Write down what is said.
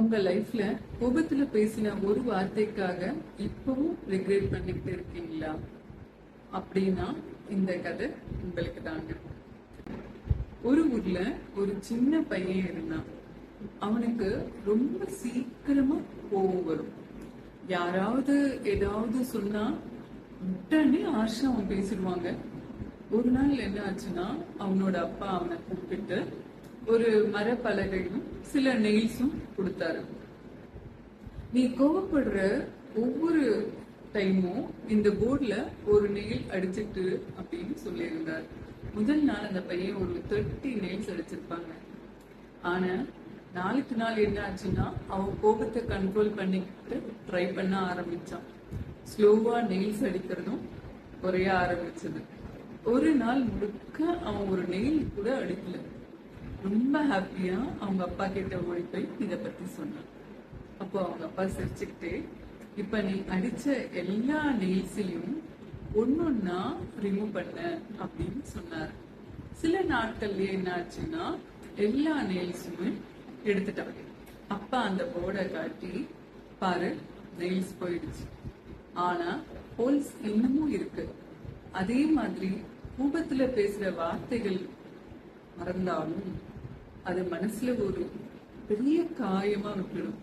உங்க லைஃப்ல கோபத்துல பேசின ஒரு வார்த்தைக்காக இப்பவும் ரிக்ரெட் பண்ணிட்டு இருக்கீங்களா? அப்படின்னா இந்த கதை உங்களுக்கு தாங்க. ஒரு ஊர்ல ஒரு சின்ன பையன் இருந்தான். அவனுக்கு ரொம்ப சீக்கிரமா கோபம் வரும். யாராவது ஏதாவது சொன்னா உடனே ஆர்ஷா அவன் பேசிடுவாங்க. ஒரு நாள் என்ன ஆச்சுன்னா, அவனோட அப்பா அவனை கூப்பிட்டு ஒரு மரப்பலகையும் சில நெயில்ஸும் கொடுத்தாரு. நீ கோவப்படுற ஒவ்வொரு டைமும் இந்த போர்ட்ல ஒரு நெயில் அடிச்சிட்டு அப்படின்னு சொல்லியிருந்தார். முதல் நாள் அந்த பையன் ஒரு 30 நெயில்ஸ் அடிச்சிருப்பாங்க. ஆனா நாளுக்கு நாள் என்ன ஆச்சுன்னா, அவன் கோபத்தை கண்ட்ரோல் பண்ணிக்கிட்டு ட்ரை பண்ண ஆரம்பிச்சான். ஸ்லோவா நெயில்ஸ் அடிக்கிறதும் குறைய ஆரம்பிச்சது. ஒரு நாள் முழுக்க அவன் ஒரு நெயில் கூட அடிக்கல. ரொம்ப ஹாப்பியா அவங்க அப்பா கிட்ட ஓடி போய் இத பத்தி சொன்னான். அப்போ அவங்க அப்பா சிரிச்சுக்கிட்டே, இப்ப நீ அடிச்ச எல்லா நெயில்ஸையும் ஒன்னொன்னா ரிமூவ் பண்ண அப்படின்னு சொன்னார். சில நாட்கள்லயே என்ன ஆச்சுன்னா, எல்லா நெயில்ஸுமே எடுத்துட்டாங்க. அப்பா அந்த போர்டை காட்டி, பாரு நெயில்ஸ் போயிடுச்சு, ஆனா ஹோல்ஸ் இன்னமும் இருக்கு. அதே மாதிரி கோபத்துல பேசுற வார்த்தைகள் மறந்தாலும் அது மனசுல ஒரு பெரிய காயமா விட்டுடும்.